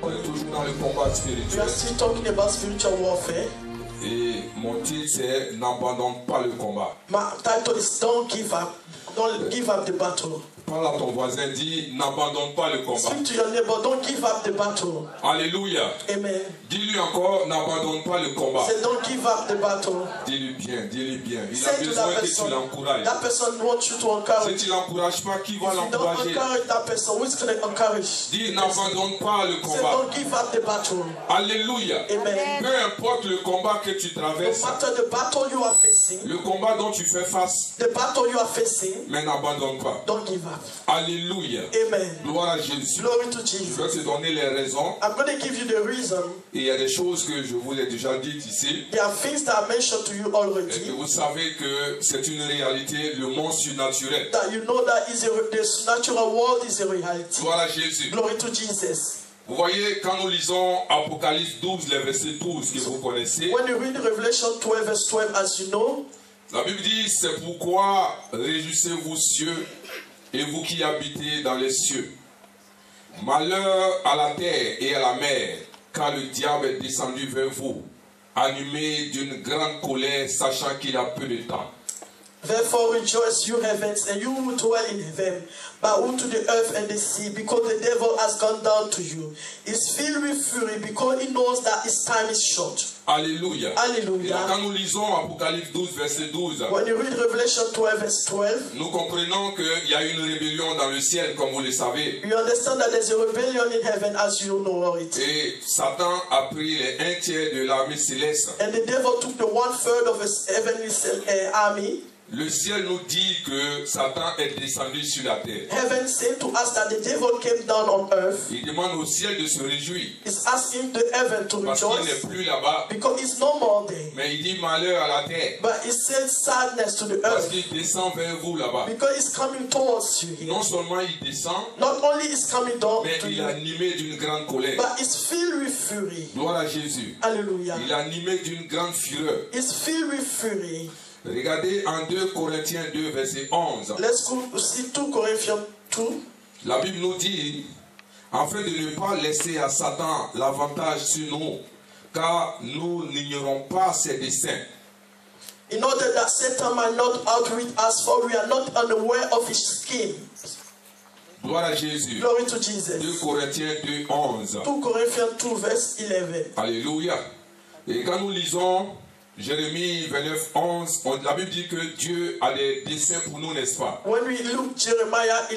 On est toujours dans le combat We spirituel. are still talking about spiritual warfare. Et mon titre c'est N'abandonne pas le combat. My title is Don't give up. Don't give up the battle. Parle à ton voisin, dis n'abandonne pas le combat. Speak to your neighbor. Don't give up the battle. Alléluia. Amen. Dis-lui encore, n'abandonne pas le combat. Say, don't give up the battle. Dis-lui bien, dis-lui bien. Il a Say to besoin that que tu person. l'encourages. That person wants you to Si encourage. tu ne l'encourages pas, qui va If you don't l'encourager? encourage that person, who's going to encourage? Dis n'abandonne pas le Say, combat. don't give up the battle. Alléluia. Amen. Peu importe le combat que tu No traverses, matter the battle you are facing, le combat dont tu fais face, the battle you are facing, mais n'abandonne pas. don't give up. Alléluia. Amen. Gloire à Jésus. Glory to Je Jesus. vais te donner les raisons. I'm going to give you the reason. Et il y a des choses que je vous ai déjà dites ici. There are things that I mentioned to you Et que already. vous savez que c'est une réalité, le monde surnaturel. That you know that the natural world is a reality. Gloire à Jésus. Glory to Jesus. Vous voyez, quand nous lisons Apocalypse 12, le verset 12 que vous connaissez, When you read Revelation 12 verse 12, as you know, la Bible dit, c'est pourquoi réjouissez-vous cieux et vous qui habitez dans les cieux. Malheur à la terre et à la mer, car le diable est descendu vers vous, animé d'une grande colère, sachant qu'il a peu de temps. therefore rejoice, you heavens, and you who dwell in heaven, but who to the earth and the sea, because the devil has gone down to you. Is filled with fury, because he knows that his time is short. Alléluia. Et Hallelujah. quand nous lisons Apocalypse 12, verset 12, When you read Revelation 12 verse 12, nous comprenons qu'il y a une rébellion dans le ciel, comme vous le savez. you understand that there's a rebellion in heaven, as you know it. Et Satan a pris les 1/3 de l'armée céleste. And the devil took the 1/3 of his heavenly army. Le ciel nous dit que Satan est descendu sur la terre. Heaven said to us that the devil came down on earth. Il demande au ciel de se réjouir. He's asking the heaven to Parce qu'il rejoice n'est plus là-bas. because it's no more there. Mais il dit malheur à la terre. But he said sadness to the Parce earth qu'il descend vers vous là-bas. because it's coming towards you here. Non seulement il descend, Not only is coming down mais to il est you, animé d'une grande colère. but it's filled with fury. Gloire à Jésus. Hallelujah. Il est animé d'une grande fureur. It's filled with fury. Regardez en 2 Corinthiens 2, verset 11. Let's go see 2 Corinthians 2. La Bible nous dit, afin de ne pas laisser à Satan l'avantage sur nous, car nous n'ignorons pas ses desseins. In order that Satan might not outwit us, for we are not unaware of his scheme. Gloire à Jésus. Glory to Jesus. 2 Corinthiens 2, 11. 2 Corinthians 2 verse 11. Alléluia. Et quand nous lisons Jérémie 29, 11, la Bible dit que Dieu a des desseins pour nous, n'est-ce pas? When we look Jeremiah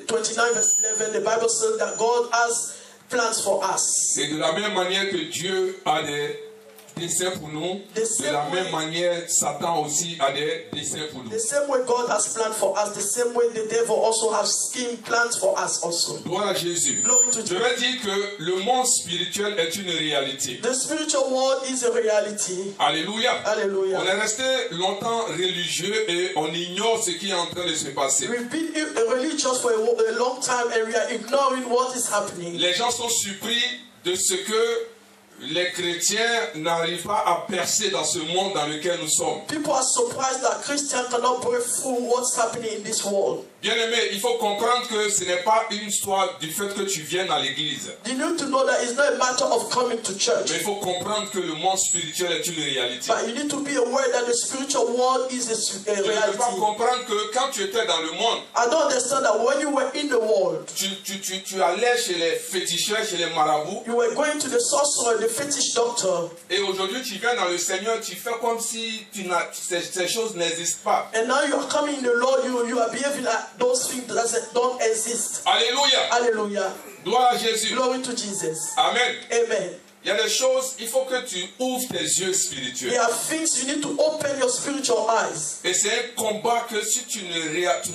29 verse 11, the Bible says that God has plans for us. Et de la même manière que Dieu a des desseins pour nous, de la même manière Satan aussi a des desseins pour nous. The same way God has planned for us, the same way the devil also has scheme plans for us also. Gloire à Jésus. Glory to Je Jesus. vais dire que le monde spirituel est une réalité. The spiritual world is a reality. Alléluia. Hallelujah. On est resté longtemps religieux et on ignore ce qui est en train de se passer. We've been religious for a long time and we are ignoring what is happening. Les gens sont surpris de ce que les chrétiens n'arrivent pas à percer dans ce monde dans lequel nous sommes. People are surprised that Christians cannot break through what's happening in this world. Bien-aimé, il faut comprendre que ce n'est pas une histoire du fait que tu viennes à l'église. You need to know that it's not a matter of coming to church. Mais il faut comprendre que le monde spirituel est une réalité. But you need to be aware that the spiritual world is a Tu ne peux pas reality. comprendre que quand tu étais dans le monde, I don't understand that when you were in the world, tu allais chez les féticheurs, chez les marabouts. you were going to the sorcerer, the fetish doctor, Et aujourd'hui, tu viens dans le Seigneur, tu fais comme si ces choses n'existent pas. and now you are coming in the Lord, you are behaving like those things that don't exist. Alléluia. Hallelujah. Gloire à Jésus. Glory to Jesus. Amen. Amen. Il y a des choses, il faut que tu ouvres tes yeux spirituels. There are things you need to open your spiritual eyes. Et c'est un combat que si tu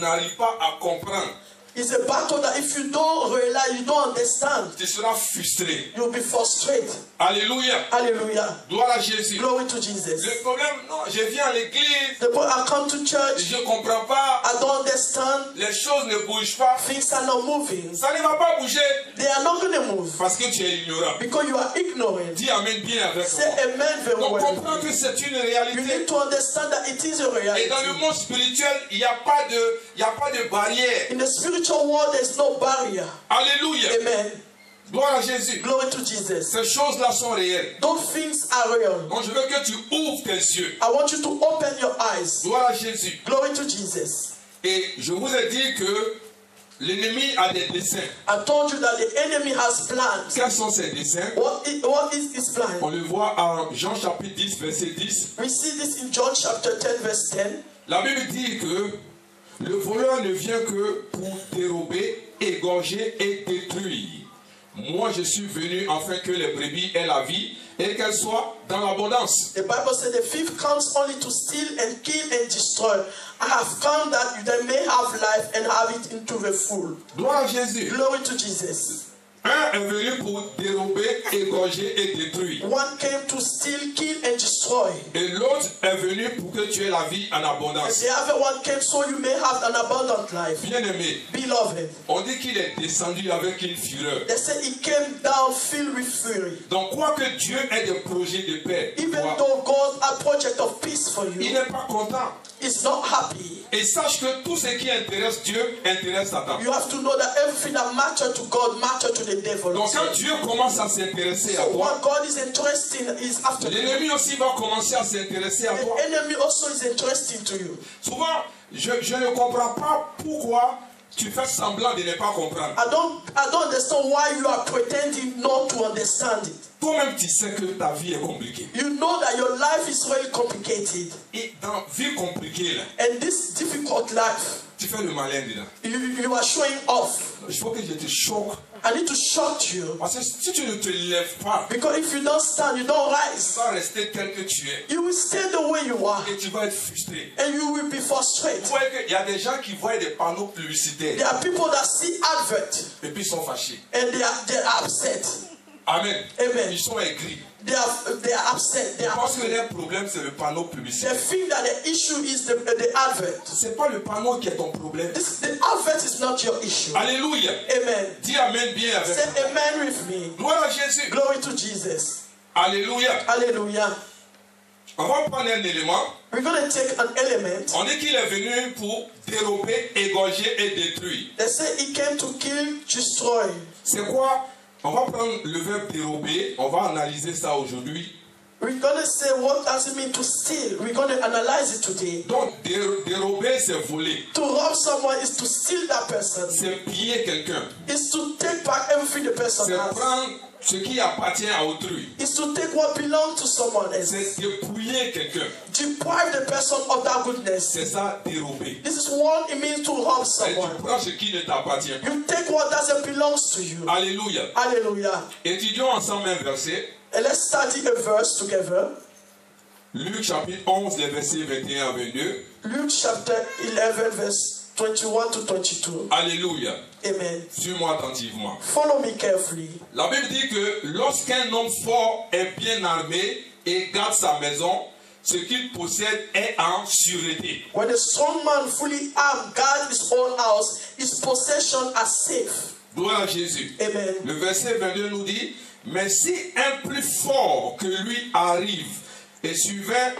n'arrives pas à comprendre, It's a battle that if you don't realize, you don't understand, tu seras frustré. you'll be frustrated. Alléluia. Hallelujah. Gloire à Jésus. Glory to Jesus. Le problème, non, je viens à l'église, The boy, I come to church, je ne comprends pas, I don't understand, les choses ne bougent pas. things are not moving. Ça ne va pas bouger They are not going to move parce que tu es ignorant. because you are ignorant. Dis amen bien avec Say moi. amen very Donc well. comprends que c'est une You réalité. need to understand that it is a Et dans le reality. monde spirituel, il n'y a pas de barrière. In the spiritual world, there's no barrier. Alléluia. Amen. Gloire à Jésus. Glory to Jesus. Ces choses-là sont réelles. Those things are real. Donc je veux que tu ouvres tes yeux. I want you to open your eyes. Gloire à Jésus. Glory to Jesus. Et je vous ai dit que l'ennemi a des desseins. I told you that the enemy has plans. Quels sont ces desseins? What is his plan? On le voit en Jean chapitre 10, verset 10. We see this in John chapter 10, verse 10. La Bible dit que le voleur ne vient que pour dérober, égorger et détruire. Moi, je suis venu afin que les brebis aient la vie et qu'elles soient dans l'abondance. The Bible says the thief comes only to steal and kill and destroy. I have come that they may have life and have it into the full. Gloire à Jésus. Glory to Jesus. Un est venu pour dérober, égorger et détruire. One came to steal, kill and destroy. Et l'autre est venu pour que tu aies la vie en And abondance. the other one came so you may have an abundant life. Bien-aimé, Beloved, on dit qu'il est descendu avec une fureur. they say he came down filled with fury. Donc, quoi que Dieu ait des projets de paix, pour Even toi, though God has a project of peace for il you, n'est pas content. he's not happy. Et sache que tout ce qui intéresse Dieu intéresse Satan. You have to know that everything that matters to God matters to the devil. Donc quand Dieu commence à s'intéresser à So toi, what God is interested in is after you. l'ennemi aussi va commencer à s'intéresser à toi. The enemy also is interesting to you. Souvent, je ne comprends pas pourquoi tu fais semblant de ne pas comprendre. I don't understand why you are pretending not to understand it. Toi-même, tu sais que ta vie est compliquée. You know that your life is really complicated. Et dans vie compliquée, là, And this difficult life, tu fais le malin dedans. you are showing off. Il faut que je te choque. I need to shock you. Parce que si tu ne te lèves pas, Because if you don't stand, you don't tu rise. vas rester tel que tu es. You will stay the way you are. Et tu vas être frustré. And you will be frustrated. Vous voyez qu'il y a des gens qui voient des panneaux publicitaires There are people that see advert et puis ils sont fâchés. and they're upset. Amen. Amen. Ils sont aigris. They are upset. They Je are pense que upset. leur problème, c'est le panneau They publicitaire. think that the issue is the advert. Ce n'est pas le panneau qui est ton problème. The advert is not your issue. Alléluia. Amen. Dis Amen bien avec Say moi. amen with me. Gloire à Jésus. Glory to Jesus. Alléluia. Hallelujah. On va prendre un élément. We're going to take an element. On dit qu'il est venu pour dérober, égorger et détruire. They say he came to kill, destroy. C'est quoi? On va prendre le verbe dérober. On va analyser ça aujourd'hui. We're going to say what does it mean to steal. We're going to analyze it today. Donc, dérober, c'est voler. To rob someone is to steal that person. C'est piller quelqu'un. Is to take back everything the person C'est has. prendre ce qui appartient à autrui. Is to take what belongs to someone else. C'est dépouiller quelqu'un. Deprive the person of that goodness. C'est ça, dérober. This is what it means to rob Et someone. tu prends ce qui ne t'appartient pas. You take what doesn't belong to you. Alléluia. Hallelujah. Étudions ensemble un verset. And let's study a verse together. Luc chapitre 11, les versets 21 à 22. Luke chapter 11, verse 21 to 22. Alléluia. Amen. Suis-moi attentivement. Follow me carefully. La Bible dit que lorsqu'un homme fort est bien armé et garde sa maison, ce qu'il possède est en sûreté. When a strong man fully armed guards his own house, his possessions are safe. Gloire à Jésus. Amen. Le verset 22 nous dit, mais si un plus fort que lui arrive et survient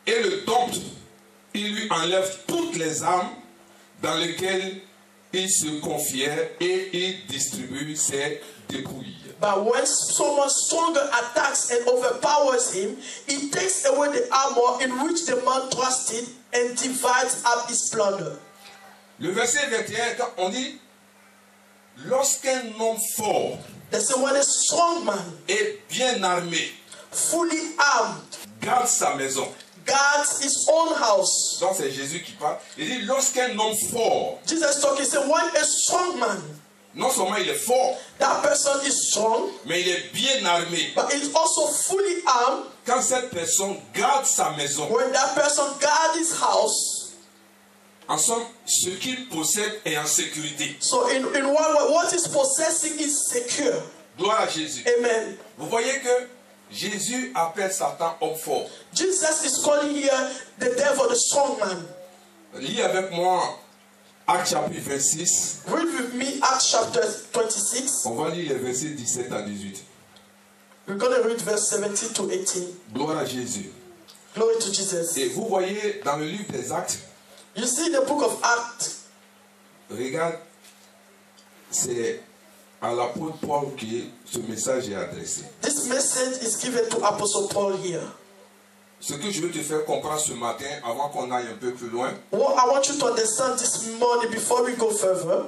et le dompte, il lui enlève toutes les armes dans lesquelles il se confiait et il distribue ses dépouilles. But when someone stronger attacks and overpowers him, he takes away the armor in which the man trusted and divides up his plunder. Le verset 21, quand on dit, lorsqu'un homme fort They say when a strong man, est bien armé, fully armed, garde sa maison. guards his own house. Donc c'est Jésus qui parle. Il dit, lorsqu'un homme fort, Jesus talking, he said when a strong man, non seulement il est fort, that person is strong, mais il est bien armé. but he's also fully armed. Quand cette personne garde sa maison, When that person guards his house, en somme, ce qu'il possède est en sécurité. so in one way, what he's possessing is secure. Gloire à Jésus. Amen. Vous voyez que Jésus appelle Satan homme fort. Jesus is calling here the devil the strong man. Lis avec moi Actes chapitre 26. Read with me Acts chapter 26. On va lire les versets 17 à 18. We're going to read verse 17 to 18. Gloire à Jésus. Glory to Jesus. Et vous voyez dans le livre des Actes, You see the book of Acts. regarde, c'est à l'apôtre Paul que ce message est adressé. This message is given to Apostle Paul here. Ce que je veux te faire comprendre ce matin, avant qu'on aille un peu plus loin, What I want you to understand this morning before we go further,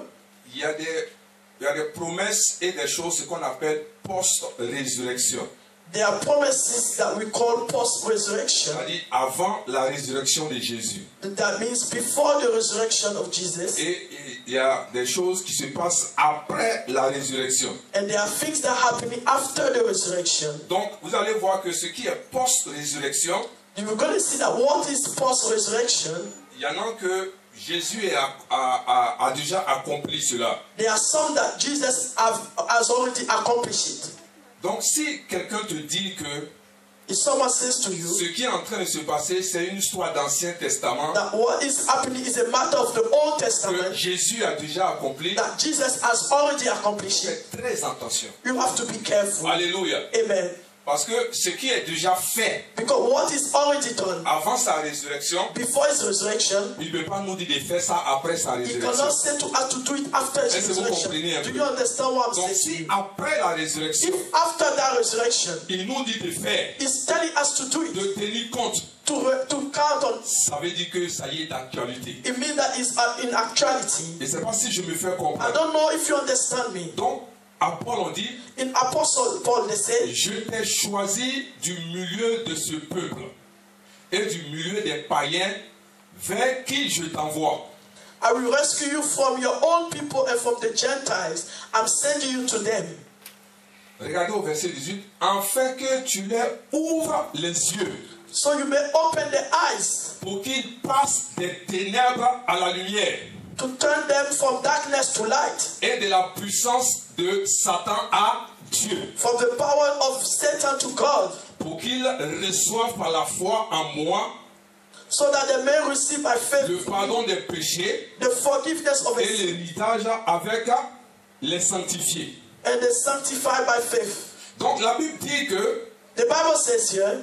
il y a des promesses et des choses, ce qu'on appelle post-résurrection. there are promises that we call post-resurrection. C'est-à-dire avant la résurrection de Jésus. That means before the resurrection of Jesus. Et il y a des choses qui se passent après la résurrection. And there are things that happen after the resurrection. Donc, vous allez voir que ce qui est post-résurrection, You're going to see that what is post-resurrection, il y en a que Jésus a déjà accompli cela. there are some that Jesus has already accomplished it. Donc, si quelqu'un te dit que If someone says to you ce qui est en train de se passer, c'est une histoire d'Ancien Testament, that what is happening is a matter of the Old que Testament, Jésus a déjà accompli, that Jesus has already accomplished it, faites très attention. you have to be careful. Alléluia. Amen. Parce que ce qui est déjà fait Because what is already done avant sa résurrection, before his resurrection, il ne peut pas nous dire de faire ça après sa he résurrection. cannot say to us to do it after his Est-ce que vous resurrection. comprenez un Do peu? you understand what I'm Donc saying to si you? après la résurrection, If after that resurrection, il nous dit de faire, he's telling us to do it, de tenir compte, to count on, ça veut dire que ça y est d'actualité. it means that it's in actuality. Et c'est pas si je me fais I comprendre. don't know if you understand me. Donc, à Paul on dit, In Apostle Paul, they say, je t'ai choisi du milieu de ce peuple et du milieu des païens vers qui je t'envoie. I will rescue you from your own people and from the Gentiles. I'm sending you to them. Regardez au verset 18, afin que tu leur ouvres les yeux So you may open their eyes pour qu'ils passent des ténèbres à la lumière to turn them from darkness to light, et de la puissance de Satan à Dieu, from the power of Satan to God, pour qu'ils reçoivent par la foi en moi so that they may receive by faith le pardon des péchés the forgiveness of et his sin l'héritage avec les sanctifiés. and they sanctified by faith. Donc la Bible dit que The Bible says here,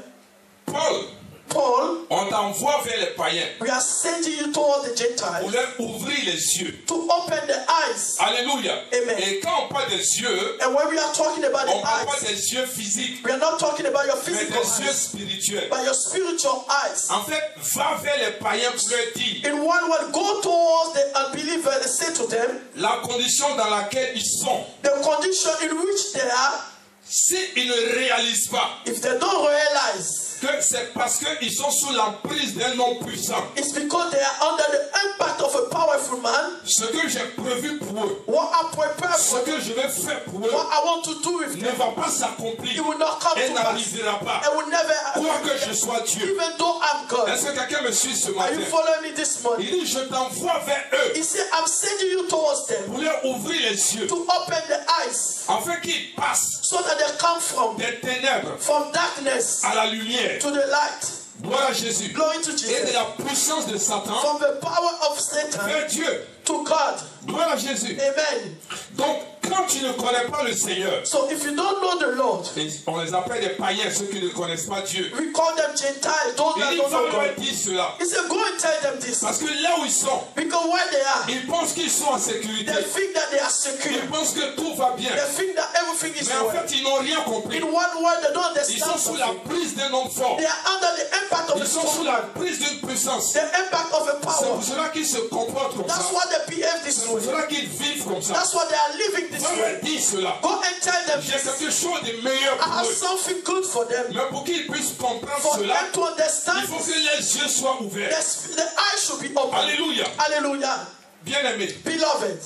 Paul, on t'envoie vers les païens we are sending you toward the pour Gentiles leur ouvrir les yeux. to open the eyes. Alléluia. Amen. Et quand on parle des yeux, And when we are talking about on the parle pas eyes, des yeux physiques, we are not talking about your mais physical des yeux eyes, spirituels. but your spiritual eyes. En fait, va vers les païens pour leur dire In one word, go towards the unbeliever and say to them, la condition dans laquelle ils sont. the condition in which they are, S'ils ne réalisent pas if they don't realize, que c'est parce qu'ils sont sous l'emprise d'un homme puissant, it's because they are under the impact of a powerful man. ce que j'ai prévu pour eux, What I prepare ce for, que je vais faire pour eux, what I want to do with ne them, va pas s'accomplir it will not come et to pass. n'arrivera pas. It will never Quoi happen. que je sois Dieu. Even though I'm God. Est-ce que quelqu'un me suit ce Are matin? you following me this morning? Il dit, je t'envoie vers eux He said, I'm sending you towards them pour leur ouvrir les yeux, to open the eyes afin qu'ils passent so that they come des ténèbres from darkness à la lumière. to the light. Gloire à Jésus. Glory to Et de Jesus. la puissance de Satan From the power of Satan vers Dieu. to God. Gloire à Jésus. Amen. Donc, quand tu ne connais pas le Seigneur, So if you don't know the Lord, on les appelle des païens, ceux qui ne connaissent pas Dieu. we call them Gentiles, those Il that dit, don't va know leur God. dire cela. He said, go and tell them this. Parce que là où ils sont, Because where they are, ils pensent qu'ils sont en sécurité. they think that they are secure. Ils pensent que tout va bien. They think that everything is Mais en well. fait, ils n'ont rien compris. In one word, they don't Ils sont understand sous la something. prise d'un homme fort. They are under the impact of Ils a sont sous strong, la prise d'une puissance. the impact of a C'est power. pour cela qu'ils se comportent comme ça. That's why they behave this C'est pour way. cela qu'ils vivent comme ça. That's why they are living this Va way. leur dire cela. Go and tell them J'ai this. quelque chose de meilleur I pour have eux. something good for them. Mais pour qu'ils puissent comprendre For cela, them to il understand, faut que les yeux soient ouverts. the eyes should be open. Alléluia. Hallelujah. Bien-aimé, Beloved,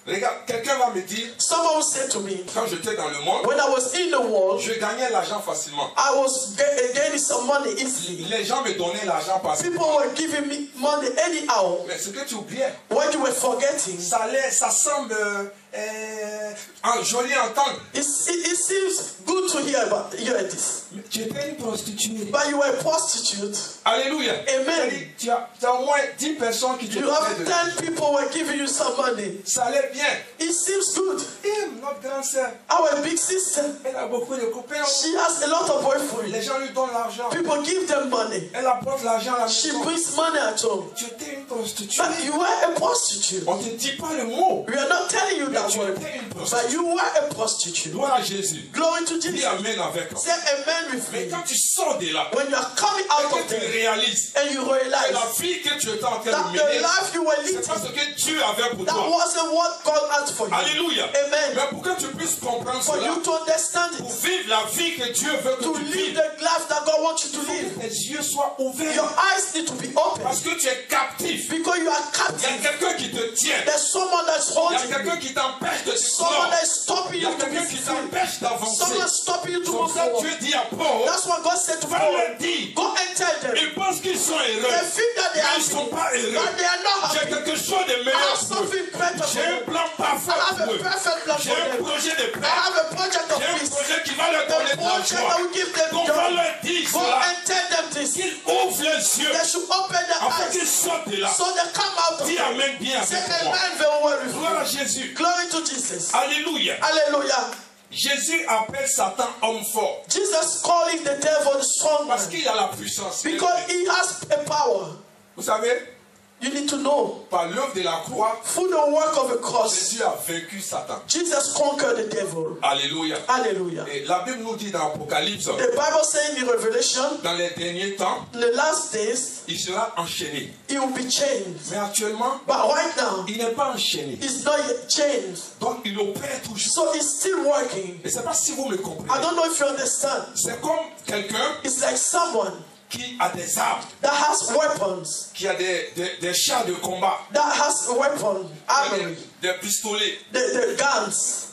regarde, quelqu'un va me dire, someone will say to me, quand j'étais dans le monde, when I was in the world, je gagnais l'argent facilement. I was gaining some money easily. Les gens me donnaient l'argent parce que... People were giving me money anyhow. Mais ce que tu oubliais, What you were forgetting, ça semble joli à entendre. it seems good to hear this. Mais tu étais une prostituée. But you were a prostitute. Alléluia. Amen. Tu as au moins 10 personnes qui te You donnaient have de 10 people were giving you some money. Ça allait bien. It seems good. Et notre grande sœur, Our big sister, elle a beaucoup de copains. she has a lot of boyfriends. Les gens lui donnent l'argent. People give them money. Elle apporte l'argent à la She maison. brings money at home. Tu étais une prostituée. But you were a prostitute. On ne te dit pas le mot. We are not telling you Mais that tu word. étais une prostituée. But you were a prostitute. Gloire à Jésus. Glory to Dis Jesus. amen avec moi. Say amen with Mais me. quand tu sors de là, When you are coming et out of que tu there réalises and you que realize la vie que tu étais en train that de the mener, life you were c'est leading, pas ce que Dieu avait pour that toi. wasn't what God had for you. Alléluia. Amen. Mais pour que tu puisses comprendre For cela, you to understand pour it, vivre la vie que Dieu veut que to tu live vives, the life that God wants you to live, tes yeux soient ouverts. your eyes need to be open Parce que tu es captif. because you are Il y a captive. quelqu'un qui te tient. There's someone that's Il y a holding quelqu'un you. qui t'empêche de Someone t'explorer. that is stopping Il y a you to be quelqu'un qui free. t'empêche d'avancer. Someone stopping you to C'est move pour ça que forward. Dieu dit à Paul, That's what God said to va Paul. leur dire, Go and tell them. ils pensent qu'ils sont They heureux, think that they mais are ils ne sont happy, pas heureux. but they are not J'ai happy. quelque chose de I meilleur have pour eux. something better for J'ai un them. plan I parfait have pour a eux. perfect plan J'ai for un them. projet de I paix. have a project of J'ai un peace. projet qui va leur A donner de la project joie. that will give them Donc va joy. leur dire Go cela, and tell them this. qu'ils ouvrent les yeux, They should open their afin eyes qu'ils sortent de là. so they come out of Dis there. amen bien Say avec moi. amen very well with Gloire à me. Jésus. Glory to Jesus. Alléluia. Hallelujah. Jésus appelle Satan homme fort. Jesus calling the devil the strong Parce man qu'il a la puissance. because he has a power. Vous savez, You need to know. par l'œuvre de la croix, Through the work of a cross, Jésus a vaincu Satan. Jesus conquered the devil. Alléluia. Hallelujah. Et la Bible nous dit dans Apocalypse, The Bible says in Revelation, dans les derniers temps, in the last days, il sera enchaîné. he will be chained. Mais actuellement, But right now, il n'est pas enchaîné. he's not yet chained. Donc il opère toujours. So he's still working. Et je ne sais pas si vous me I comprenez. don't know if you understand. C'est comme quelqu'un It's like someone qui a des armes, that has weapons, qui a des chars de combat, that has weapons, armory, des pistolets. the guns.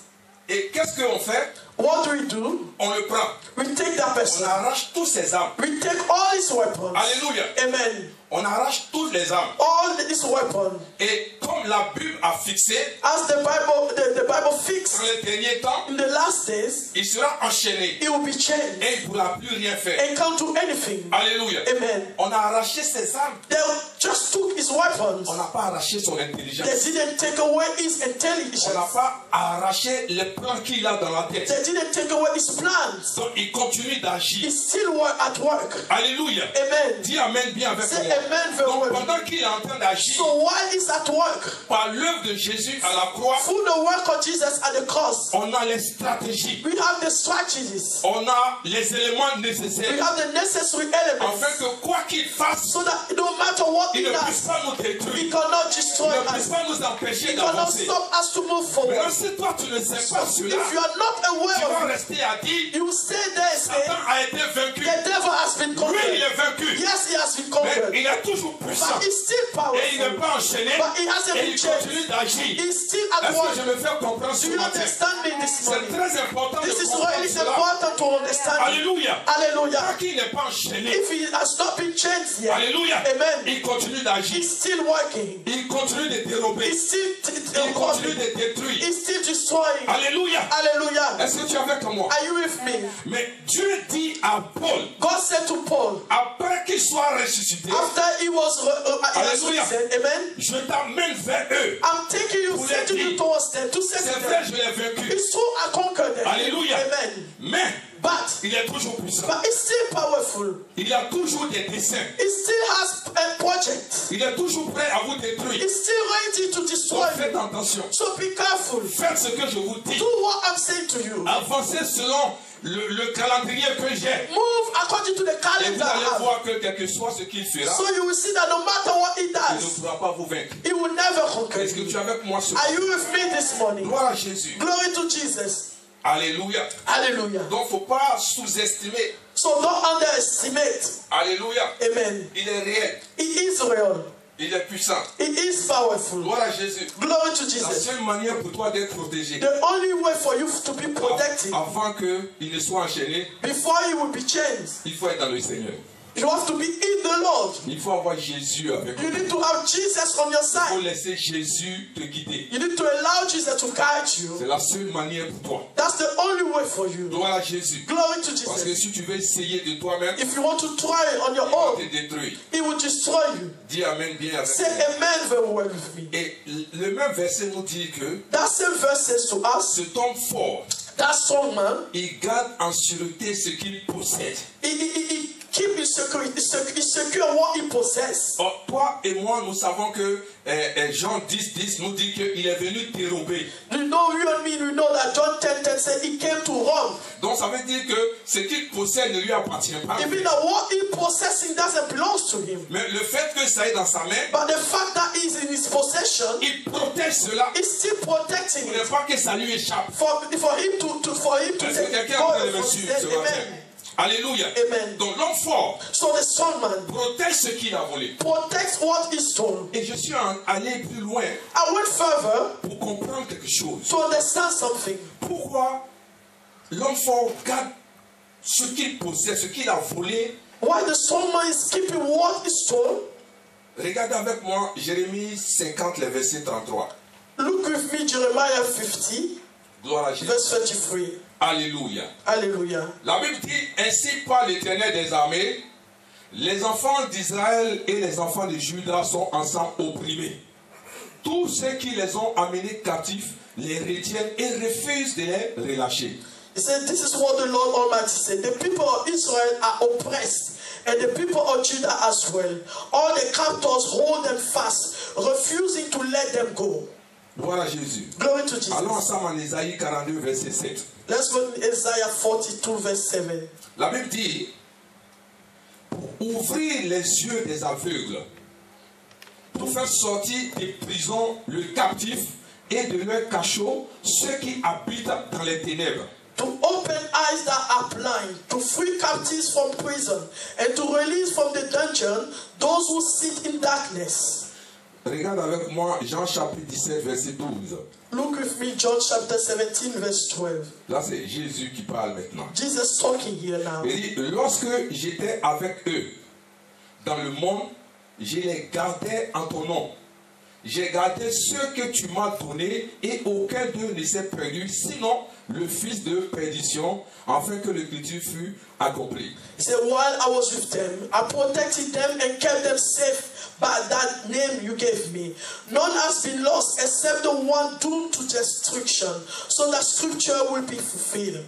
Et qu'est-ce qu'on fait? What do? On le prend. We take that On person. arrache tous ses armes. We take all his weapons. Alléluia. Amen. On arrache toutes les armes. All his weapons. Et comme la Bible a fixé, As the Bible dans fixed, les derniers temps, in the last days, il sera enchaîné. he will be chained Et il ne pourra plus rien faire. and can't do anything. Alléluia. Amen. On a arraché ses armes. They just took his weapons. On n'a pas arraché son They intelligence. didn't take away his On intelligence. n'a pas arraché les plans qu'il a dans la tête. They didn't take away his plans. Donc il continue d'agir. He's still at work. Alléluia. Amen. Dis amen bien avec Say moi. amen very Donc well. pendant qu'il est en train d'agir, So while he's at work, par l'œuvre de Jésus à la croix, through the work of Jesus at the cross, on a les stratégies. we have the strategies. On a les éléments We nécessaires. have the necessary elements Afin que quoi qu'il fasse, so that no matter what il he ne puisse does, pas nous he détruire. cannot Il destroy ne puisse us. pas nous empêcher He cannot d'avancer. stop us to move forward. Maintenant, si toi tu ne sais pas If cela, you are not tu aware vas of it, rester à dire, you will stay there and say, Satan a été vaincu. the devil has been Lui, il conquered. est vaincu. Yes, he has been Mais conquered. il est toujours puissant. But he's still Et il n'est powerful. pas enchaîné. But he hasn't Et been il changed. continue d'agir. He's still at Est-ce que work. je me fais comprendre ce Do you matin? understand me this C'est morning? très important de This is comprendre really cela. important to understand. Alléluia. Hallelujah. Tant qu'il n'est pas enchaîné, If he has not been changed yet, alléluia, amen, il continue d'agir. he's still working. Il continue de dérober. He's still Il continue de détruire. He's still destroying. Alléluia. Hallelujah. Est-ce que tu es avec moi? Are you with me? Mais Dieu dit à Paul, God said to Paul, après qu'il soit ressuscité, after he was Hallelujah. said, amen, je t'amène vers eux. I'm taking you, Pour sending les you dire, towards them to say C'est to vrai, them, je l'ai vaincu. it's true, I conquered them. Alléluia. Amen. Mais But il est toujours puissant. it's still powerful. Il y a toujours des desseins. It still has a project. Il est toujours prêt à vous détruire. It's still ready to destroy Donc faites you. attention. So be careful. Faites ce que je vous dis. Do what I'm saying to you. Avancez selon le calendrier que j'ai. Move according to the Et vous calendar I allez have. voir que quel que soit ce qu'il fera, So you will see that no matter what he il ne does, pourra pas vous vaincre. he will never conquer Est-ce que tu you. es avec moi ce Are matin? you with me this morning? Gloire à Jésus. Glory to Jesus. Alléluia. Hallelujah. Donc il ne faut pas sous-estimer. So don't underestimate. Alléluia. Amen. Il est réel. He is real. Il est puissant. He is powerful. Gloire à Jésus. Glory to La Jesus. seule manière pour toi d'être protégé, The only way for you to be protected avant qu'il ne soit enchaîné, before you will be changed, il faut être dans le Seigneur. you have to be in the Lord. Il faut avoir Jésus avec You toi. need to have Jesus on your Il faut side. laisser Jésus te guider. You need to allow Jesus to guide C'est you. la seule manière pour toi. That's the only way for you. Gloire à Jésus. Glory to Parce que Jesus. si tu veux essayer de toi-même, If you want to try it on your il va own, te détruire. He will destroy you. Dis Amen bien avec Say moi. amen very well with me. Et le même verset nous dit que That same verse says to us, cet homme fort, that strong man, il garde en sûreté ce qu'il possède. he keep his secure what he possesses. Or, toi et moi, nous savons que Jean 10, 10 nous dit qu'il est venu dérober. You know, you and me, we said he came to Rome. Donc ça veut dire que ce qu'il possède ne lui appartient pas. It means that what he possessing doesn't belong to him. Mais le fait que ça est dans sa main, But the fact that he's in his possession, il protège cela. he's still protecting Il ne it. faut pas que ça lui échappe. For him to Est-ce que quelqu'un go peut le for suivre his ce death. matin? Amen. Alléluia. Amen. Donc l'homme fort So the strong man protège ce qu'il a volé. protects what is stolen. Et je suis allé plus loin I went further pour comprendre quelque chose. to understand something. Pourquoi l'homme fort garde ce qu'il possède, ce qu'il a volé? Why the strong man is keeping what is stolen? Regardez avec moi Jérémie 50, le verset 33. Look with me, Jeremiah 50, Gloire à Jésus. verse 33. Alléluia. Hallelujah. La Bible dit, ainsi par l'Éternel des armées, les enfants d'Israël et les enfants de Juda sont ensemble opprimés. Tous ceux qui les ont amenés captifs les retiennent et refusent de les relâcher. He said, this is what the Lord Almighty said. The people of Israel are oppressed, and the people of Judah as well. All the captors hold them fast, refusing to let them go. Gloire à Jésus. Glory to Jesus. Allons ensemble en Ésaïe 42, verset 7. Let's go to Isaiah 42, verse 7. La Bible dit, pour ouvrir les yeux des aveugles, pour faire sortir des prisons le captif et de leur cachot ceux qui habitent dans les ténèbres. To open eyes that are blind, to free captives from prison, and to release from the dungeon those who sit in darkness. Regarde avec moi Jean chapitre 17, verset 12. Look with me, John chapter 17, verse 12. Là, c'est Jésus qui parle maintenant. Jesus talking here now. Il dit, lorsque j'étais avec eux dans le monde, je les gardais en ton nom. J'ai gardé ceux que tu m'as donnés et aucun d'eux ne s'est perdu, sinon le fils de perdition, afin que l'écriture fût accomplie. He said, while I was with them, I protected them and kept them safe by that name you gave me. None has been lost except the one doomed to destruction, so that scripture will be fulfilled.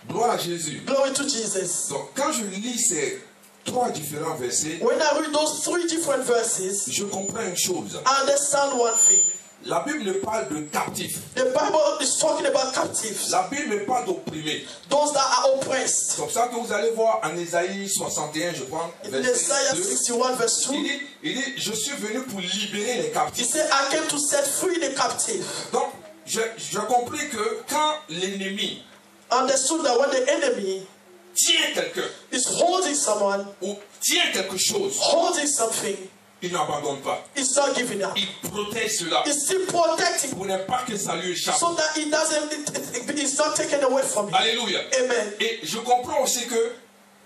Gloire à Jésus. Glory to Jesus. Donc, quand je lis ces trois différents versets, When I read those three different verses, je comprends une chose. I understand one thing. La Bible ne parle de captifs. The Bible is talking about captives, La Bible ne parle d'opprimés. those that are oppressed. C'est comme ça que vous allez voir en Ésaïe 61, je crois, In verset Isaiah 2. 61 verse 2, Il dit, je suis venu pour libérer les he captifs. said, I came to set free the captive. Donc, j'ai compris que quand l'ennemi Understood that when the enemy tient quelqu'un is holding someone, ou tient quelque chose, holding something, il n'abandonne pas. he's not giving up. Il protège cela He's still protecting pour ne pas que ça lui échappe. so that it's not taken away from him. Alléluia. Amen. Et je comprends aussi que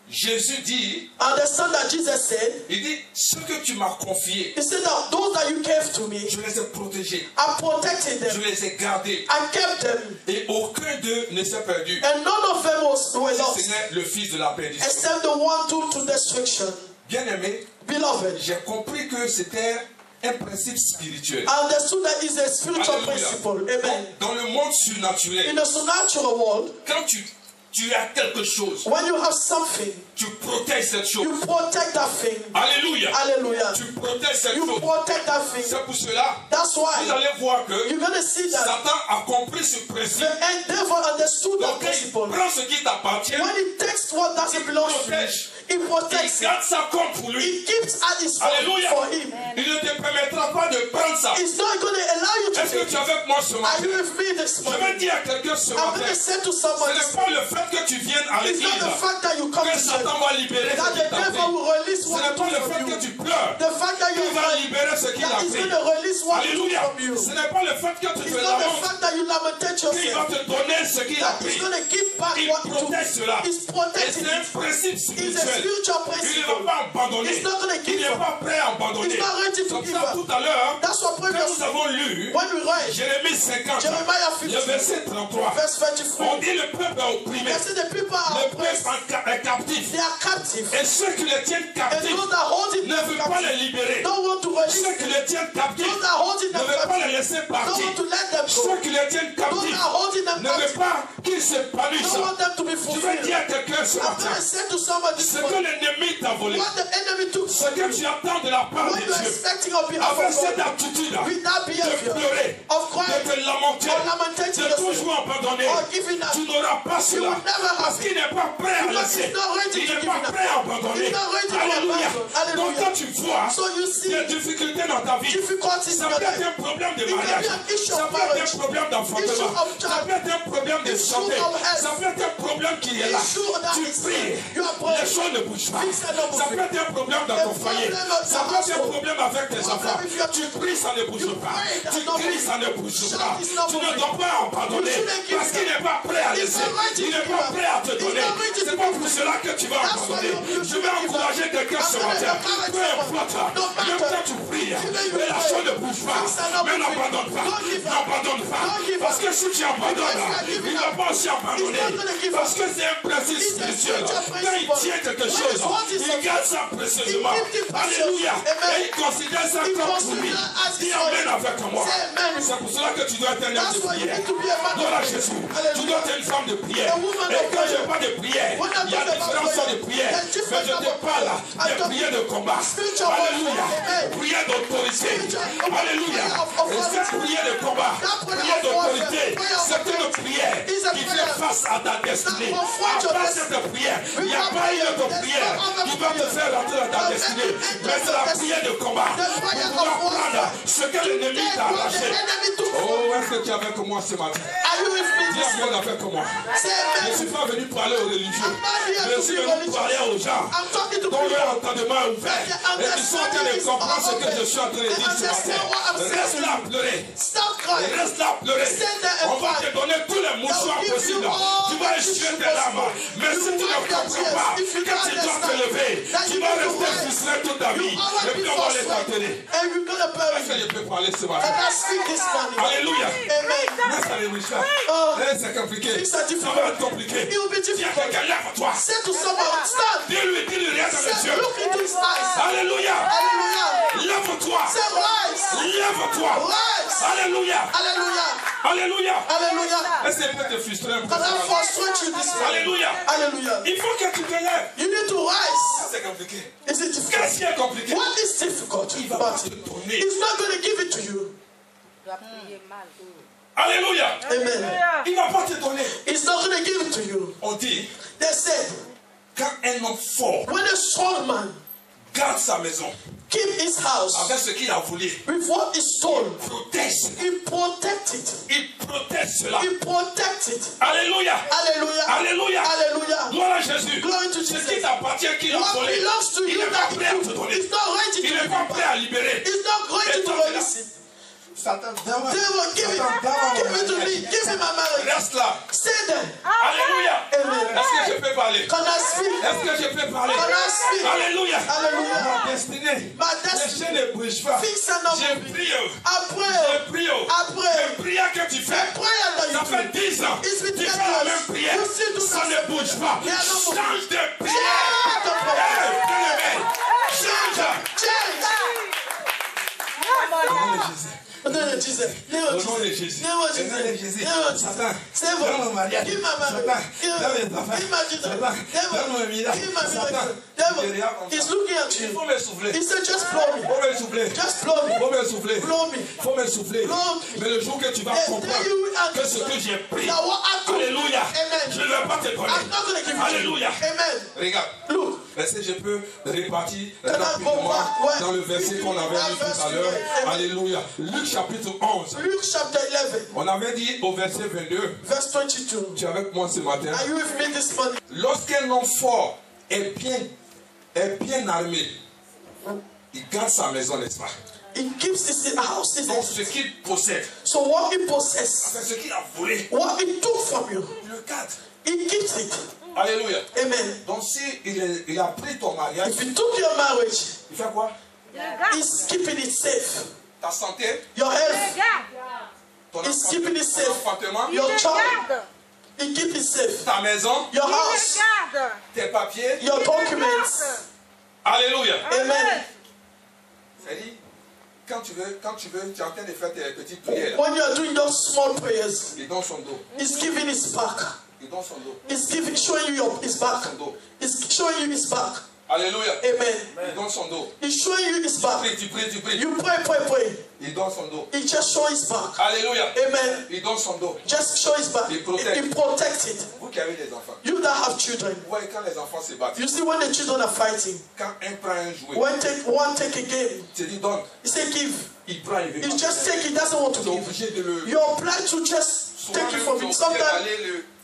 Jésus dit, I understand that Jesus said, il dit, ce que tu m'as confié, he said that those that you gave to me, je les ai protégés, I protected je them, les ai gardés, I kept them, et aucun d'eux ne s'est perdu. and none of them were Si lost, ce n'est le fils de la perdition. except the one doomed to destruction. Bien-aimé, Beloved, j'ai compris que c'était un principe spirituel. I understood that it's a spiritual Alléluia. principle. Amen. Dans le monde surnaturel, In the supernatural world, quand tu as quelque chose, when you have something, tu protèges cette chose. you protect that thing. Alléluia. Hallelujah. Tu protèges cette You chose. protect that thing. C'est pour cela, That's vous why allez voir que you're going to see that Satan a compris ce principe. the devil understood that Donc, quand il principle. prend ce qui t'appartient, When he takes what doesn't belong to him, he il protects it. garde ça comme pour lui. He keeps at his Alléluia. for him. Il ne te permettra pas de prendre ça. He's not going to allow you to Est-ce que take tu es it. avec moi ce Are matin? you with me this Je vais morning? dire à quelqu'un ce I'm matin, going to say to ce someone, n'est pas le fait que tu viennes à it's l'église not the fact that you come que to Satan church, va libérer ce that qu'il the t'a devil pris. will release Ce what n'est he pas le took fait from que you. tu pleures The fact that qu'il you va libérer ce qu'il a that he's pris. going to release what he took Alléluia. from you. Ce n'est pas le fait que tu It's te not the lamentes fact that you lamentate qu'il va yourself. te donner ce qu'il a That he's pris. going to give back Il what he took. protège cela. He's Et protecting c'est un it. principe It's a spirituel. spiritual Il ne principle. va pas abandonner. He's not going to Il give n'est up. pas prêt à abandonner. He's not ready to Comme give ça, up. tout à l'heure, That's what quand nous previously, avons lu when we read Jérémie 50, Jeremiah le 50, verset 33, verse on 23, dit le peuple est opprimé, they say the people are le peuple oppressed, est captif. they are captive, Et ceux qui les tiennent and captifs those that hold it ne veulent pas les libérer. don't want to release Ceux qui them. les tiennent captifs Those that hold it ne veulent pas les captive laisser don't partir. want to let them go. Ceux qui les tiennent Those captifs that hold them ne veulent captive pas qu'ils s'épanouissent. don't want them to be Je vais fulfilled. dire à quelqu'un quelqu'un ce I'm matin, going to say to somebody this ce que morning, l'ennemi t'a volé, what the enemy took ce from que you, tu attends de la part what de you are Dieu, expecting on behalf avec of cette God, attitude with that de behavior pleurer, of de crying, te lamenter, or lamenting de yourself, toujours abandonner, or giving up, tu n'auras pas you cela will never have parce qu'il n'est pas prêt à because laisser, he's not ready il to n'est give pas it up. prêt à abandonner. He's not ready to Alléluia. abandon. Donc Hallelujah. quand tu vois So you see des difficultés dans ta vie, difficulties ça in your peut être life. un problème de It can mariage, be an issue ça of peut être marriage, un problème d'enfantement, issue of ça child, peut être un problème de issue santé, of health, ça peut être un problème qui est là. issue that Tu is pries, you are les praying. choses ne bougent pas. Things are not Ça moving. peut être un problème dans A ton foyer, problem of ça your peut être un household. problème avec tes Problem enfants. with your Tu pries, ça ne bouge You pas. pray, that's Tu not cries, moving. ça ne bouge Shout pas. is not Tu ne moving. dois pas abandonner You shouldn't give parce it qu'il up. n'est pas prêt à He's laisser. not ready Il to n'est give pas up. prêt à te He's donner. not ready to C'est pas give pour up. cela que tu vas That's why abandonner. you Je vais encourager quelqu'un ce matin. Peu importe, même quand tu pries, mais la chose ne bouge pas. Mais n'abandonne pas. N'abandonne pas. Parce que si tu abandonnes, il ne va pas aussi abandonner. Parce que c'est un principe spirituel. Quand il tient quelque chose, il garde ça précieusement. Alléluia. Et il considère ça comme lui. Dis amen avec moi. C'est pour cela que tu dois être un homme de prière. Gloire à Jésus. Tu dois être une femme de prière. Et quand je parle de prière, il y a différentes sortes de prières. Mais je te parle des prières de combat. Alléluia. Prière d'autorité. Alléluia. Et cette prière de combat, prière d'autorité, c'est une prière qui fait face à ta destinée. Après cette prière, il n'y a pas une autre prière qui va te faire rentrer dans ta destinée. Mais c'est la prière de combat. Pour pouvoir prendre ce que l'ennemi t'a arraché. Oh, est-ce que tu es avec moi ce matin? Dis à moi avec moi. Je ne suis pas venu parler aux religieux. Je suis venu parler aux gens dont leur entendement est ouvert et qui sont en train de comprendre ce que je suis en train de dire ce matin. Reste là à pleurer. Reste là à pleurer. On va te donner tous les mouchoirs possibles. Tu vas essuyer tes larmes. Mais si tu ne comprends pas que tu dois te lever, tu vas rester frustré toute ta vie. Et puis on va les t'enterrer. Est-ce que je peux parler ce matin? Alléluia. Mais ça ne bouge pas. C'est compliqué. Ça va être compliqué. Tiens, quelqu'un, lève-toi. Dis-lui rien dans les yeux. Alléluia. Lève-toi. Lève-toi. Alléluia. Alléluia. Est-ce que peut te frustrer un peu? Alléluia. Il faut que tu te lèves. You need to rise. C'est compliqué. Is it difficult? Qu'est-ce qui est compliqué? What is difficult about it? He's not going to give it to you. Alléluia. Amen. Il ne va pas te donner. He's not going to give it to you. On dit, They said, quand un homme fort when a strong man garde sa maison keep his house avec ce qu'il a volé, with what is stolen, protège. he protect it. Il protège cela. He protect it. Alléluia. Hallelujah. Alléluia. Hallelujah. Gloire à Jésus. Glory to Ce qui Jesus. t'appartient, qu'il a What volé, belongs to il you n'est pas that prêt à te donner. he's not ready Il to n'est give pas it prêt à back. libérer. He's not going Et to toi, release it. Satan, Devil, give it. Give it to me. Give me my marriage. reste là. Stay there. Alléluia. Amen. Est-ce que je peux parler? Can I speak? Est-ce que je peux parler? Can I speak? Alléluia. Hallelujah. Ma destinée. My Les destiny. chaînes ne bougent pas. Things are not J'ai moving. prié. I J'ai prié. pray. Les prières que tu fais. Prayer that Ça you fait do. 10 ans. It's Tu been fais 10 la years. même prière. You still do Ça that. ne bouge pas. They are not moving. Change de prière. Change the prayer. Change. Change. Au nom de Jésus. Au nom de Jésus. Au nom de Jésus. Name of Jesus. Name of Jesus. Satan, Save donne mon us. mariage. Give my marriage. Satan, Give donne mes enfants. my children. Satan, donne mon Devil. village. Give my Satan, village. je Devil. regarde comme He's ça. looking at Il you. faut me souffler. He said, just blow me. Faut me souffler. Just blow me. Faut me souffler. Blow me. Faut me souffler. Blow me. Mais le jour que tu vas Then comprendre you will que ce understand que j'ai pris, that what I do. alléluia, Amen. je ne vais pas te I'm donner. not going to give it to you. Alléluia. Amen. Regarde. Look. Est-ce que je peux répartir Can I go rapidement back? Ouais. dans le verset qu'on avait lu tout à l'heure? Alléluia. Luc chapitre 11. Luke chapter 11. On avait dit au verset 22. Verse 22. Tu es avec moi ce matin. Are you with me this morning? Lorsqu'un homme fort est bien armé, il garde sa maison, n'est-ce pas? He keeps his house. Donc ce qu'il possède, So what he possesses, c'est ce qu'il a volé, what he took from you, il le garde. he keeps it. Alléluia. Amen. Donc si il a pris ton mariage, If he took your marriage, il fait quoi? he's keeping it safe. Ta santé, Your health, ton he's keeping it safe. appartement, Your child, he keeps it safe. ta maison, Your house, tes papiers. your documents. Alléluia. Amen. C'est-à-dire, quand tu es en train de faire tes petites prières, When you are doing those small prayers, il est dans son dos. he's giving his back. Il donne son dos. He's showing you his back. He's showing you his back. Alléluia. Amen. Il donne son dos. He's showing you his back. Tu pries. You pray. Il donne son dos. He just shows his back. Alléluia. Amen. Il donne son dos. Just show his back. He protects. He protects it. Vous qui avez des enfants. You that have children. Vous voyez quand les enfants se battent. You see when the children are fighting. Quand un prend un jouet. When one take a game. Tu dis donne. He say give. Il prend, il veut He pas. just take. He doesn't want to Tu es give. obligé de le. You're obliged to just take it from him. Sometimes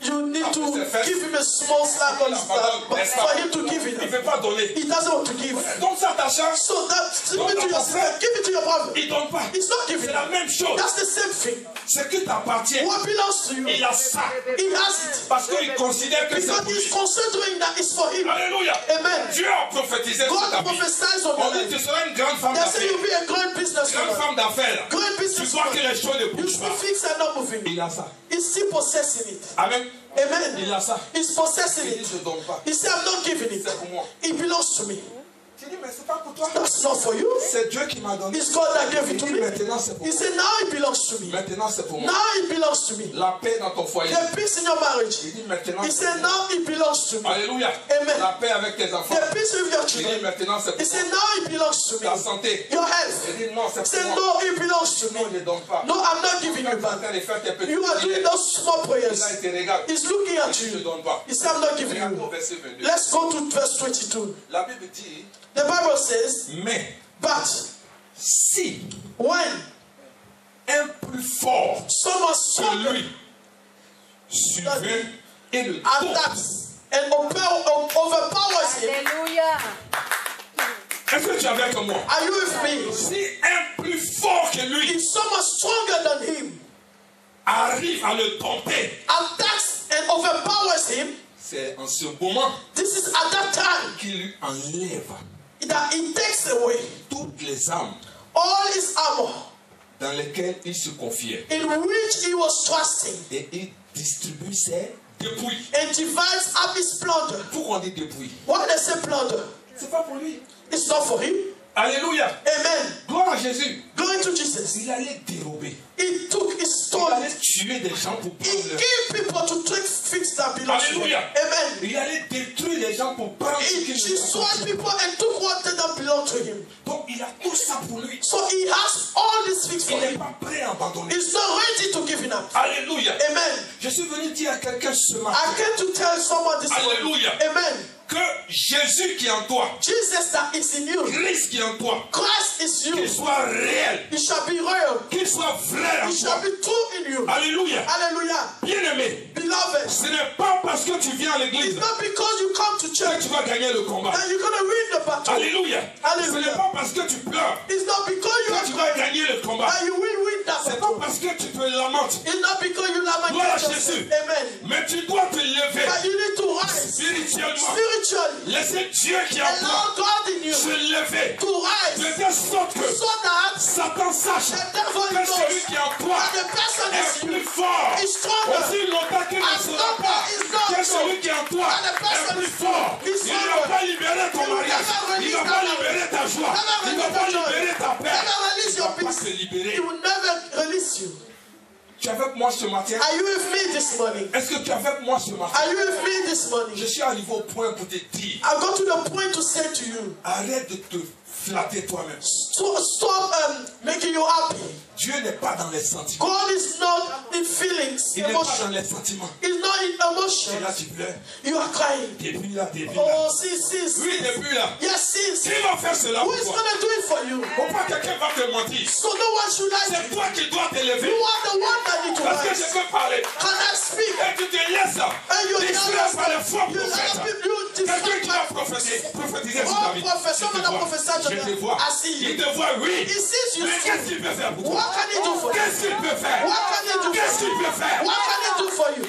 you need to give him a small slap on his back, but for him to give Il ne it. veut pas donner. He doesn't want to give. Donne ça à ta chance. So that give it to your sister. Give it to your brother. Il donne pas. He's not giving. C'est la même chose. That's the same thing. Ce qui t'appartient. What belongs to you? Il a ça. He has it. Parce qu'il considère que c'est Because pour lui. he's considering that it's for him. Alléluia. Amen. Dieu a prophétisé sur ta God vie. prophesies on On your dit que life. tu seras une grande femme They say d'affaires. you'll be a great Grande businesswoman. femme d'affaires. Great Tu vois que businesswoman. les choses ne You bougent still pas. fix and not moving. Il a ça. He's still possessing it. Amen. Amen. Il a ça. He's possessing Il dit it. je ne donne pas. He said, I'm not giving it. C'est pour moi. It belongs to me. Tu dis mais c'est pas pour toi. That's not for you. C'est Dieu qui m'a donné. It's God that gave it to me. Maintenant c'est pour He moi. said, now it belongs to me. Maintenant c'est pour moi. Now it belongs to me. La paix dans ton foyer. The peace in your marriage. Il dit maintenant He c'est said, pour moi. now it belongs to me. Alléluia. Amen. La paix avec tes enfants. The peace with your Il dit children. maintenant c'est He pour said, moi. now it belongs to me. Ta santé. Your health. Il dit non He c'est said, pour moi. no, it belongs to Non, me. je ne donne pas. No, I'm not giving you Tu es en back. train de faire tes petites You are doing prières. those small prayers. Là, il te regarde. He's looking at Je ne you. donne pas. He said, I'm not giving Regarde au you. verset 22. Let's go to verse 22. La Bible dit, The Bible says, mais but si when un plus fort someone que stronger lui survient et le tombe, attacks and overpowers him, Alléluia. est-ce que tu es avec moi? are you with me? Si un plus fort que lui If someone stronger than him arrive à le tomber, attacks and overpowers him, c'est en ce moment this is at that time qu'il lui enlève that he takes away toutes les armes all his armor dans lesquelles il se confiait in which he was trusting et il distribue ses dépouilles. and divides up his plunder. Pourquoi on dit dépouilles? Why they say plunder? C'est pas pour lui. It's not for him. Alléluia. Amen. Gloire à Jésus. Glory to Jesus. Il allait dérober. He took his Il stone. allait tuer des gens pour He prendre leur... gave people to take things that belong to him. Alléluia. Amen. Il allait détruire les gens pour prendre ce He qui lui destroyed appartient. people and took what didn't belong to him. Donc il a tout ça pour lui. So he has all these things Il for n'est him. pas prêt à abandonner. He's not ready to give it up. Alléluia. Amen. Je suis venu dire à quelqu'un ce matin I came to tell someone this morning. Alléluia. Amen. que Jésus qui est en toi, Jesus that is in you. Christ qui est en toi, Christ is you. qu'il soit réel, It shall be real. qu'il soit vrai en It shall toi. be true in you. Alléluia. Hallelujah. Bien-aimé, Beloved, ce n'est pas parce que tu viens à l'église it's not because you come to que church tu vas gagner le combat. that you're going to win the battle. Alléluia. Ce n'est pas parce que tu pleures It's not because you que tu vas are gagner le combat. that you will win that C'est pas battle. parce que tu te lamentes. It's not because you lament Gloire à yourself. Jésus. Amen. Mais tu dois te lever But you need to rise spirituellement. spiritually. Laissez Dieu qui est en toi Allow God in you se lever. to rise De telle sorte que so that Satan sache the devil que celui knows qui est en toi that the person est is plus you. fort. Is stronger. Aussi longtemps qu'il ne As sera long pas as it's not que so. celui qui est en toi And the person est plus is fort. is Il ne va stronger. pas libérer ton He will mariage. never Il ne release va pas that libérer ta joie. Never Il ne va release pas that joy. libérer ta paix. Never release Il ne your va pas peace. te libérer. He will never release you. Tu es avec moi ce matin? Are you with me this morning? Est-ce que tu es avec moi ce matin? Are you with me this morning? Je suis arrivé au point pour te dire, I got to the point to say to you, arrête de te flatter toi-même. stop making you happy. Dieu n'est pas dans les sentiments. God is not in feelings, Il n'est pas dans emotion. les sentiments. He's not in Et là, emotion. tu pleures. You are crying. Depuis là, depuis là. Oh, sis. Oui, depuis là. Yes, sis. Qui va faire cela Who pour is toi? going to do it for you? Pourquoi quelqu'un va te mentir? So no one should lie to C'est you. toi qui dois t'élever. You are the one that need to Parce que je rise. peux parler. Can I speak? Et tu te laisses And you distraire par les faux you prophètes. allow people to Quelqu'un qui va decide. prophétiser sur Oh, ta vie. prophet, someone that prophesied to Je te them. vois. I see you. Il te voit, oui. He sees you. Mais qu'est-ce qu'il peut faire pour toi? What can he do for you? Qu'est-ce qu'il peut faire? What can he do Qu'est-ce for you? qu'il peut faire? What can he do for you?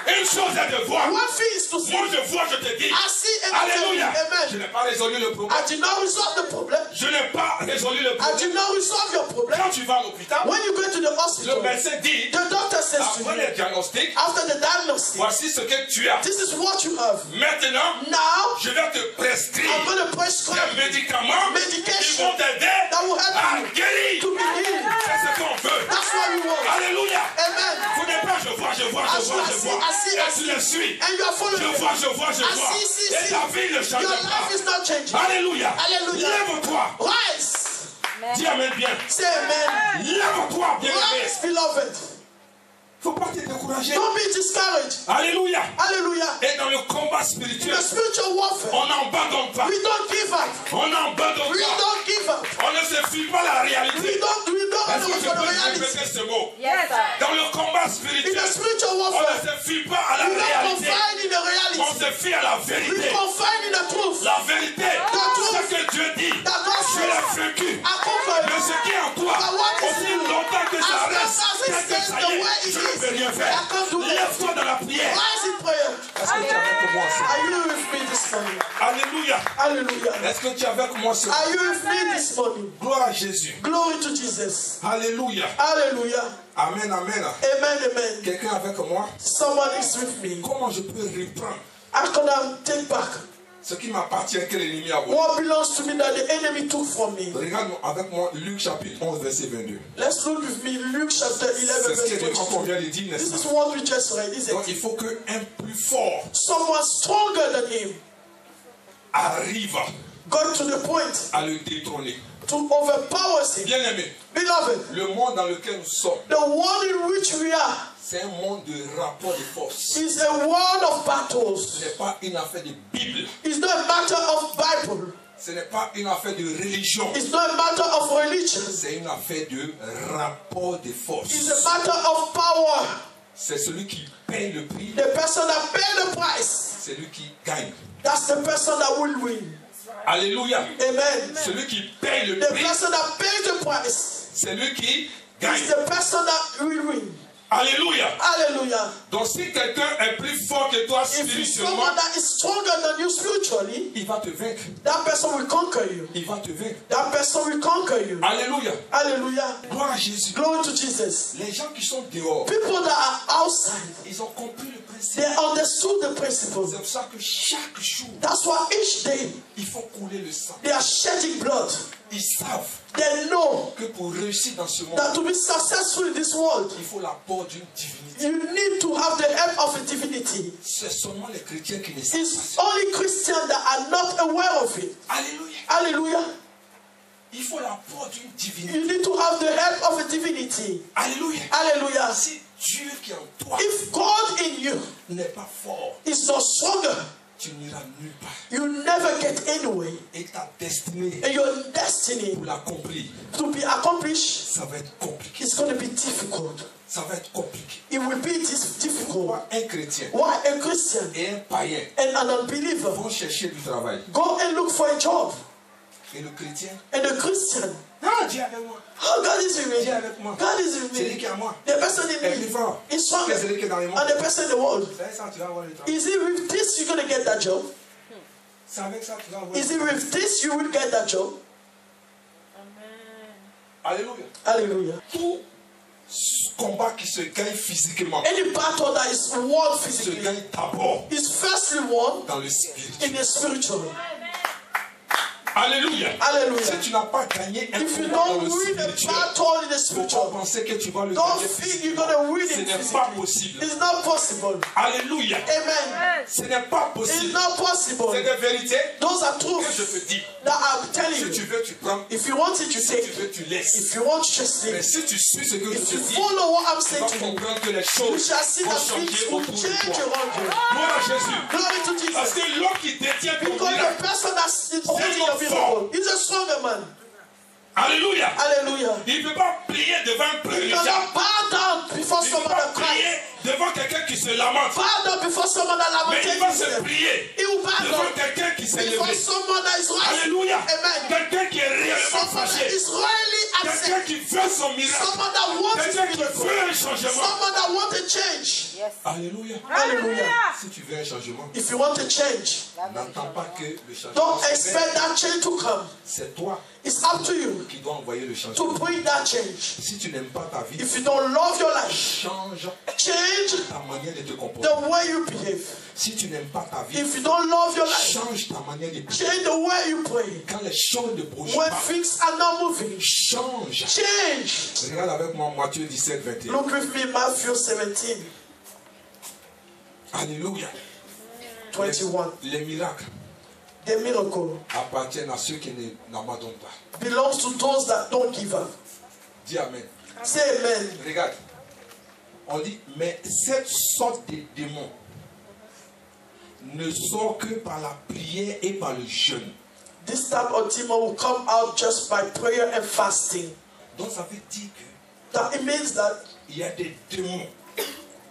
Une chose est de voir. One thing is to see. Moi, je vois, je te dis. I see and I tell you. Alléluia. Je Amen. n'ai pas résolu le problème. I did not resolve the problem. Je n'ai pas résolu le I problème. did not resolve your problem. Quand tu vas à l'hôpital, When you go to the le hospital, médecin dit, the doctor says to après you, le diagnostic, after the diagnosis, voici ce que tu as. this is what you have. Maintenant, Now, je vais te I'm prescrire going to prescribe des médicaments qui medication vont t'aider that will help à you guérir. to be healed. C'est ce qu'on veut. That's what we want. Alléluia. Amen. Vous n'êtes pas je vois, je vois. As you are Et tu le suis. and you are following Je him. vois. Et ta vie ne change Your pas. life is not changing. Alléluia. Hallelujah. Lève-toi. Rise. Dis amen bien. Say amen. Lève-toi, bien-aimé. Rise, beloved. Faut pas te décourager. Don't be discouraged. Alléluia. Hallelujah. Et dans le combat In spirituel, the spiritual warfare, on n'abandonne pas. we don't give up. On n'abandonne We pas. don't give up. On ne se fie pas à la We réalité. don't Est-ce que run je from the peux reality. répéter ce mot? Yes, sir. Dans le combat In spirituel, the spiritual on warfare, ne se fie pas à la we don't réalité. confide in the On reality. se fie à la We vérité. confide in the truth. La vérité, ce que Dieu dit, That God je l'ai says, vaincu. I conquer Mais it. ce qui est en toi, aussi longtemps que ça reste, que ça y est, je ne peux rien faire. Lève-toi dans la prière. Rise in prayer. Est-ce que tu es avec moi ce Are you with me this morning? Alléluia. Hallelujah. Est-ce que tu es avec moi ce Are you with me this morning? Gloire à Jésus. Glory to Jesus. Alléluia. Hallelujah. Amen, amen. Amen. Quelqu'un avec moi? Someone is with me. Comment je peux reprendre How can I take back ce qui m'appartient que l'ennemi a volé? what belongs to me that the enemy took from me? Regarde avec moi Luc chapitre 11 verset 22. Let's look with me Luke chapter 11 C'est ce qui est verse quand on 22. vient de dire, This n'est-ce is pas? what we just read, isn't Donc il it? faut qu'un plus fort Someone stronger than him arrive got to the point à le détrôner. to overpower him. Bien aimé, Beloved, le monde dans lequel nous sommes, the world in which we are c'est un monde de rapport de force. is a world of Ce battles. n'est pas une affaire de Bible. It's not a matter of Bible. Ce n'est pas une affaire de religion. It's not a matter of religion. C'est une affaire de rapport de force. It's a matter of power. C'est celui qui paye le prix, The person that paid the price, c'est lui qui gagne. that's the person that will win. Alléluia. Amen. Celui qui paye le The prix, person that pays the price c'est lui qui is gagne. the person that will win. Alléluia. Hallelujah. Donc si quelqu'un est plus fort que toi If it's spirituellement, someone that is stronger than you spiritually, il va te vaincre. that person will conquer you. Il va te vaincre. That person will conquer you. Alléluia. Hallelujah. Gloire à Jésus. Glory to Jesus. Les gens qui sont dehors, People that are outside, ils ont compris le principe. they understood the principle. C'est pour ça que chaque jour, That's why each day il faut couler le sang. they are shedding blood. Ils savent They know que pour réussir dans ce monde, that to be successful in this world, il faut l'apport d'une divinité. you need to have the help of a divinity. C'est seulement les chrétiens qui ne savent It's pas. only Christians that are not aware of it. Alléluia. Hallelujah. Il faut l'apport d'une divinité. You need to have the help of a divinity. Alléluia. Hallelujah. Si Dieu qui est en toi If God in you n'est pas fort, is not stronger, tu n'iras nulle part. you never get anywhere. Et ta destinée And your destiny pour l'accomplir, to be accomplished ça va être compliqué. is going to be difficult. Ça va être compliqué. It will be difficult. Pourquoi un chrétien Why a Christian et un païen and an unbeliever vont chercher du travail? go and look for a job, Et le chrétien, and a Christian, ah, Dieu avec moi. oh, God is with me. Dieu avec moi. God is with C'est lui me. qui est à moi. The person in est plus me fort is que stronger celui qui est dans le monde. than the person in the world. C'est avec ça que tu vas avoir le travail. Is it with this you're going to get that job? C'est avec ça que tu vas avoir Is le it travail. with this you will get that job? Alléluia. Hallelujah. Tout combat qui se gagne physiquement Any battle that is won se physically gagne d'abord is firstly won dans le spirit. in the spiritual. Alléluia. Hallelujah. Si tu n'as pas gagné un If you combat dans don't le win a spirituel, battle in the faut pas spiritual, penser que tu vas le don't gagner think you're physiquement. going to win Ce it n'est pas physically. possible. It's not possible. Alléluia. Amen. Ce n'est pas It's possible. not C'est possible. des vérités Those are que je te truths dis. that I'm telling Si tu you. veux, tu prends. If you want it, you Si take tu it. veux, tu laisses. If you want, just Mais leave. si tu suis ce que je If te you dis, follow what I'm tu saying vas to you, comprendre que les you choses shall see vont that changer things will autour de change toi. around you. Gloire à Jésus. Glory to Parce Jesus. que l'homme qui détient ton Because miracle, the person that's holding your miracle is a stronger man. alléluia, Hallelujah. il ne peut pas prier devant un You prêcheur. cannot bow down before Il ne peut someone pas that cries. prier devant quelqu'un qui se lamente. Bow down before someone that Mais il lamentates va se himself. prier He will bow devant down quelqu'un qui s'est before levé. someone that is rising. Alléluia. Amen. Quelqu'un qui est réellement Someone that fâché. is really upset. Quelqu'un qui veut son miracle. Someone that wants his Quelqu'un qui miracle. veut un changement. Someone that wants a change. Alléluia. Hallelujah. Si tu veux un changement, If you want a change, n'attends pas que le changement don't se expect fasse. that change to come. C'est toi It's up to you qui dois envoyer le to changement. bring that change. Si tu n'aimes pas ta vie, If you don't love your life, change change ta manière de te comporter. the way you behave. Si tu n'aimes pas ta vie, If you don't love your life, change ta manière de prier. change the way you pray. Quand les choses ne bougent When pas, things are not moving, change. change. Regarde avec moi Matthieu 17, 21. Look with me, Matthew 17. Alléluia. 21. Les miracles The miracle appartiennent à ceux qui n'abandonnent pas. belongs to those that don't give up. Dis Amen. Say amen. Regarde. On dit, mais cette sorte de démon ne sort que par la prière et par le jeûne. This type of demon will come out just by prayer and fasting. Donc ça veut dire que That it means that il y a des démons.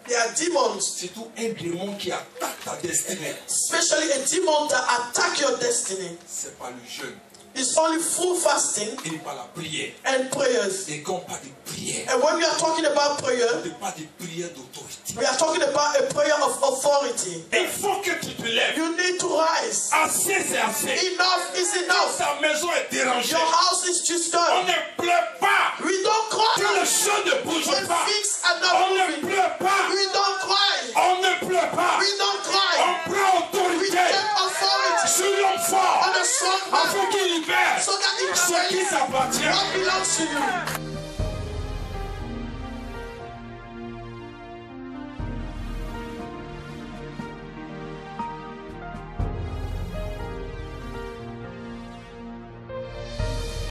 there are demons, Surtout un démon qui attaque ta destinée. especially a demon that attack your destiny. C'est par le jeûne It's only through fasting et par la prière. and prayers. Et quand on parle de prière, And when we are talking about prayer, on ne parle pas de prière d'autorité. we are talking about a prayer of authority. Il faut que tu te lèves. You need to rise. Assez, c'est assez. Enough is Quand enough. ta maison est dérangée, Your house is on disturbed. ne pleure pas. We don't Quand cry. le champ ne bouge When pas, things are on not ne moving, pleure pas. we don't cry. On ne pleure pas. We don't cry. On prend We autorité take authority sur l'homme fort on a strong man afin qu'il libère so that it ce can qui release t'appartient. what belongs to you.